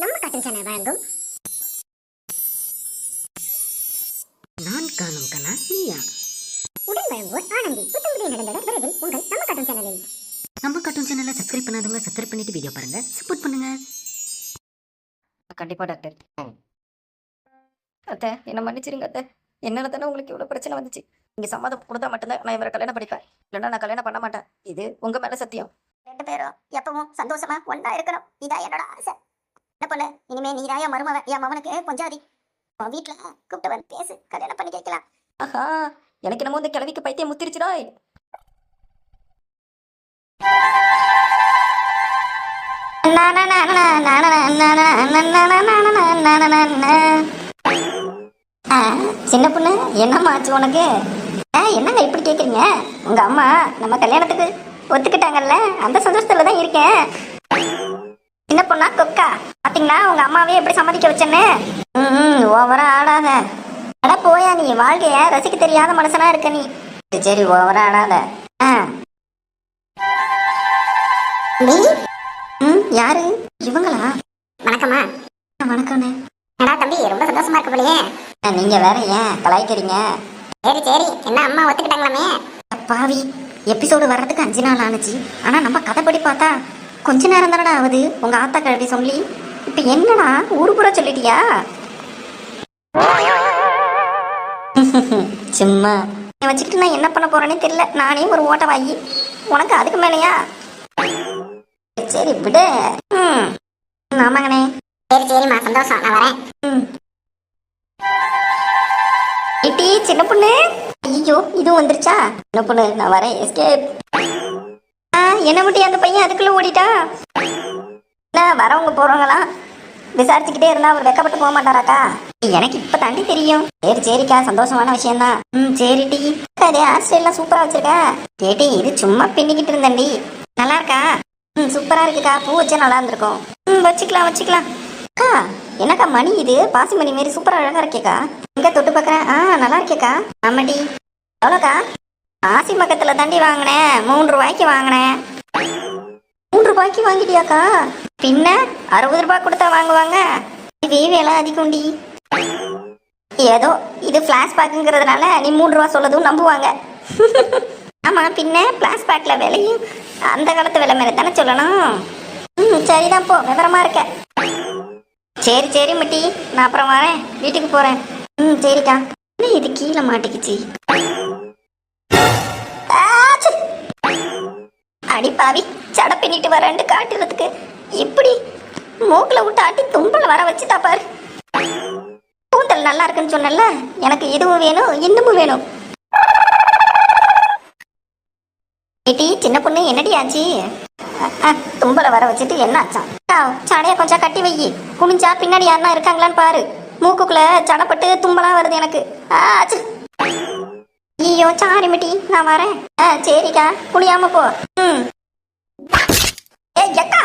நம்ம காட்டும் சேனல் வழங்கும் நான் காணும் கனா நீயா உடன் வழங்குவோர் ஆனந்தி. புத்தம்புதிய நடந்தவர் விரைவில் உங்கள் நம்ம காட்டும் சேனலில். நம்ம கார்ட்டூன் சேனலை சப்ஸ்கிரைப் பண்ணாதவங்க சப்ஸ்கிரைப் பண்ணிட்டு வீடியோ பாருங்க, சப்போர்ட் பண்ணுங்க. கண்டிப்பா டாக்டர். அத்தை என்ன மன்னிச்சிருங்க அத்தை. என்னால தானே உங்களுக்கு இவ்வளவு பிரச்சனை வந்துச்சு. நீங்க சம்மதம் கொடுத்தா மட்டும்தான் நான் இவரை கல்யாணம் படிப்பேன், இல்லைன்னா நான் கல்யாணம் பண்ண மாட்டேன். இது உங்க மேல சத்தியம். ரெண்டு பேரும் எப்பவும் சந்தோஷமா ஒன்னா இருக்கணும், இதான் என்னோட ஆசை. என்ன போல இனிமே நீதான் என் மருமவன், என் மவனுக்கு பொஞ்சாதி. உன் வீட்டுல கூப்பிட்டவன் பேசு, கல்யாணம் பண்ணி கேட்கலாம். ஆஹா, எனக்கு என்னமோ இந்த கிழவிக்கு பைத்தியம் முத்திருச்சுடா. சின்ன பொண்ணு, என்னம்மா ஆச்சு உனக்கு? என்னங்க இப்படி கேக்குறீங்க? உங்க அம்மா நம்ம கல்யாணத்துக்கு ஒத்துக்கிட்டாங்கல்ல, அந்த சந்தோஷத்துல தான் இருக்கேன். சின்ன பொண்ணா கொக்கா, பாத்தீங்களா உங்க அம்மாவே எப்படி சம்மதிக்க வச்சேன்னு. ஓவரா ஆடாத. அட போயா, நீ வாழ்க்கைய ரசிக்க தெரியாத மனுஷனா இருக்க நீ. சரி ஓவரா ஆடாத. யாரு இவங்களா? வணக்கம்மா. வணக்கம்ண்ணே. அடா தம்பி, ரொம்ப சந்தோஷமா இருக்கு போலயே. நீங்க வேற ஏன் கலாய்க்கிறீங்க? சரி சரி, என்ன அம்மா ஒத்துக்கிட்டாங்களாமே? பாவி, எபிசோடு வர்றதுக்கு 5 நாள் ஆனிச்சு. ஆனா நம்ம கதைப்படி பார்த்தா கொஞ்ச நேரம் தானடா ஆகுது. உங்க ஆத்தா கழுவி சொல்லி இப்ப என்னடா ஊரு பூரா சொல்லிட்டியா? சும்மா வச்சுக்கிட்டு நான் என்ன பண்ண போறேன்னே தெரியல. நானே ஒரு ஓட்ட வாங்கி, உனக்கு அதுக்கு மேலையா? சரி விடு. ஆமாங்கண்ணே. சரி சரிம்மா, சந்தோஷம், நான் வரேன். இட்டி சின்ன பொண்ணு. ஐயோ, இதுவும் வந்துருச்சா? சின்ன பொண்ணு நான் வரேன், எஸ்கேப். என்ன முட்டி அந்த பையன் அதுக்குள்ள ஓடிட்டா? வரவங்க போறவங்களா விசாரிச்சுக்கிட்டே இருந்தா அவர் வெக்கப்பட்டு போக மாட்டாராக்கா? எனக்கு இப்ப தாண்டி தெரியும். சரி சரிக்கா, சந்தோஷமான விஷயம்தான். சரி டி, அதே ஹேர் ஸ்டைல்லாம் சூப்பரா வச்சிருக்க. கேட்டி, இது சும்மா பின்னிக்கிட்டு இருந்தேன்டி. நல்லா இருக்கா? சூப்பரா இருக்குக்கா, பூ வச்சா நல்லா இருந்திருக்கும். வச்சுக்கலாம் வச்சுக்கலாம். அக்கா, என்னக்கா மணி இது? பாசி மணி மாரி சூப்பரா அழகா இருக்கேக்கா. எங்க தொட்டு பாக்குறேன். நல்லா இருக்கேக்கா. ஆமாடி. எவ்வளோக்கா? பாசி பக்கத்துல தாண்டி வாங்கினேன், 3 ரூபாய்க்கு வாங்கினேன். 3 ரூபாய்க்கு வாங்கிட்டியாக்கா? பின்ன 60 ரூபாய் கொடுத்தா வாங்குவாங்க. இதே வேலை அதிகம்டி. ஏதோ இது பிளாஷ்பேக்குங்கிறதுனால நீ 3 ரூபா சொல்லதும் நம்புவாங்க. ஆமா, பின்ன பிளாஷ்பேக்ல விலையும் அந்த காலத்து விலை மேலே தானே சொல்லணும். சரிதான், போ, விவரமா இருக்க. சரி சரி முட்டி, நான் அப்புறம் வரேன், வீட்டுக்கு போறேன். சரிக்கா. என்ன இது கீழே மாட்டிக்கிச்சு? அடி பாவி, சடை பின்னிட்டு வரேன்ட்டு காட்டுறதுக்கு இப்படி மூக்கில் விட்டு ஆட்டி தும்பல வர வச்சுட்டா பாரு. கூந்தல் நல்லா இருக்குன்னு சொன்னல, எனக்கு இதுவும் வேணும் இன்னமும் வேணும். ஏட்டி சின்ன பொண்ணு, என்னடி ஆச்சு? தும்பல வர வச்சுட்டு என்ன ஆச்சான்? சடைய கொஞ்சம் கட்டி வை, குனிஞ்சா பின்னாடி யாருன்னா இருக்காங்களான்னு பாரு. மூக்குக்குள்ள சடப்பட்டு தும்பலா வருது எனக்கு. ஐயோ சாரி மிட்டி, நான் வரேன். சரிக்கா, குனியாம போ. ஏக்கா,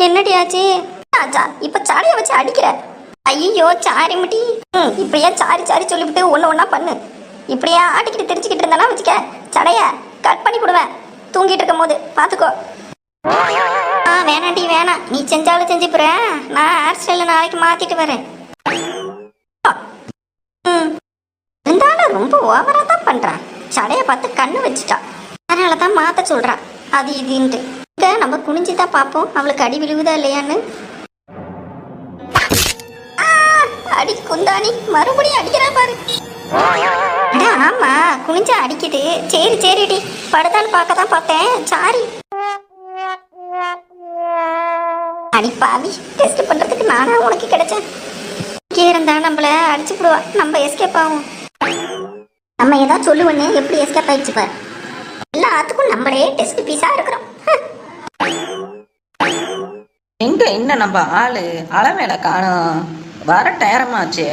என்னடி ஆச்சு? இப்ப சாடைய வச்சு அடிக்கிற. ஐயோ சாரி மிட்டி. இப்படியே சாரி சாரி சொல்லிவிட்டு ஒண்ணு ஒண்ணா பண்ணு. இப்படியே ஆட்டிக்கிட்டு தெரிச்சுக்கிட்டு இருந்தானா வச்சுக்க, சடைய கட் பண்ணி கொடுவேன் தூங்கிட்டு இருக்கும் போது. பாத்துக்கோ. வேணாண்டி வேணாம், நீ செஞ்சாலும் செஞ்சுப்புற. நான் ஹேர் ஸ்டைல நாளைக்கு மாத்திட்டு வரேன். இருந்தாலும் ரொம்ப ஓவரா தான் பண்றான். சடைய பார்த்து கண்ணு வச்சுட்டா, அதனாலதான் மாத்த சொல்றான். அது இதுன்ட்டு நம்ம குனிஞ்சுதான் பார்ப்போம் அவளுக்கு அடி விழுவுதா இல்லையான்னு. அடி குந்தாணி, மறுபடியும் அடிக்கிறா பாரு. ஆமா, குனிஞ்சா அடிக்குது. சரி சரிடி, படுத்தான்னு பார்க்க தான் பார்த்தேன். சாரி. அடிப்பாவி, டெஸ்ட் பண்றதுக்கு நானா உனக்கு கிடைச்சேன். இருந்தா நம்மள அடிச்சு விடுவா, நம்ம எஸ்கேப் ஆகும். நம்ம ஏதாவது சொல்லுவோன்னு எப்படி எஸ்கேப் ஆயிடுச்சு பாரு. எல்லாத்துக்கும் நம்மளே டெஸ்ட் பீஸா இருக்கிறோம். எங்க என்ன நம்ம ஆளு அளவேல காணோம். வர நேரமாச்சு.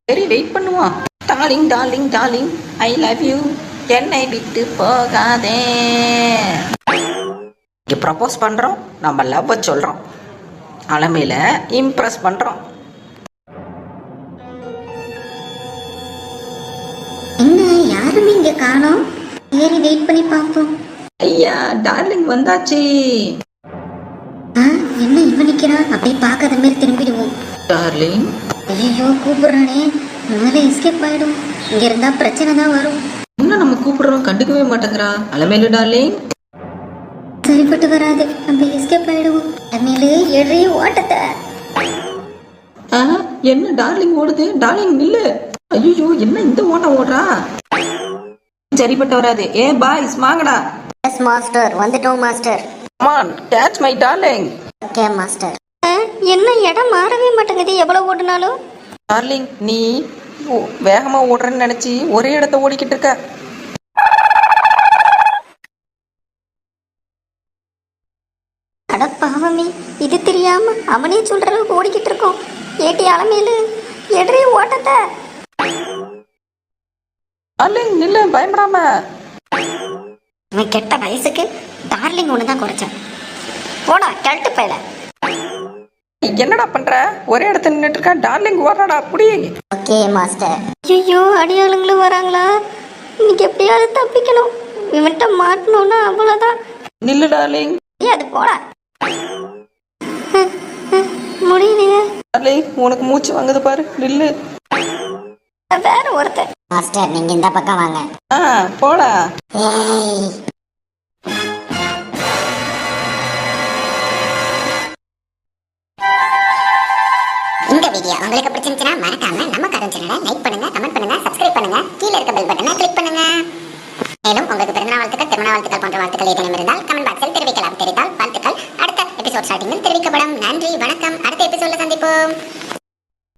சரி வெயிட் பண்ணுவோம். Darling darling darling, I love you, என்னை விட்டு போகாதே. இங்க ப்ரப்போஸ் பண்றோம், நம்ம லவ் சொல்றோம், அலமையில இம்ப்ரெஸ் பண்றோம். என்ன யாருமே இங்க காணோம்? சரி வெயிட் பண்ணி பார்ப்போம். ஐயா டார்லிங் வந்தாச்சு. என்ன இவன் நிக்கிறான்? அப்படியே பார்க்காத மாதிரி திரும்பிடுவோம். டார்லிங் ஐயோ கூப்பிடுறானே, முதல்ல எஸ்கேப் ஆயிடும். இங்க இருந்தா பிரச்சனை தான் வரும். என்ன நம்ம கூப்பிடுறோம் கண்டுக்கவே மாட்டேங்கிறா. அலமேலு டார்லிங் சரிப்பட்டு வராது, நம்ம எஸ்கேப் ஆயிடுவோம். அலமேலு எழே ஓட்டத்தை. என்ன டார்லிங் ஓடுது? டார்லிங் நில்லு. ஐயோ என்ன இந்த ஓட்டம் ஓடுறா? சரிப்பட்டு வராது. ஏ பாய்ஸ் வாங்கடா. எஸ் மாஸ்டர், வந்துட்டோம் master. Come on, catch my darling. Okay master. என்ன இடம் மாறவே மாட்டேங்குது எவ்வளவு ஓடுனாலும். டார்லிங் நீ வேகமா ஓடுறேன்னு நினைச்சு ஒரே இடத்த ஓடிக்கிட்டு இருக்க. அட பாவமே, இது தெரியாம அவனே சொல்ற அளவுக்கு ஓடிக்கிட்டு இருக்கோம். ஏட்டி அலமேலு எடரே ஓட்டத்தை. டார்லிங் நில்லு, பயப்படாம. இவன் கெட்ட வயசுக்கு டார்லிங் ஒன்று தான் குறைச்சேன். போடா கெட்டு போயில. என்னடா பண்ற? ஒரே இடத்துல நின்றுட்டு இருக்க. டார்லிங் ஓடுறாடா அப்படி. Okay master. ஐயோ அடியாளுங்களும் வராங்களா? இன்னைக்கு எப்படியாவது தப்பிக்கணும். இவன்கிட்ட மாட்டணும்னா அவ்வளோதான். நில்லு டார்லிங். அது போடா. முடியலையே. டார்லிங் உனக்கு மூச்சு வாங்குது பாரு. நில்லு. வேற ஒருத்தர். மாஸ்டர் நீங்க இந்த பக்கம் வாங்க. போடா. ஏய் இந்த வீடியோ உங்களுக்கு பிடிச்சிருந்துச்சுன்னா மறக்காம நம்ம கருஞ்சனலை லைக் பண்ணுங்க, கமெண்ட் பண்ணுங்க.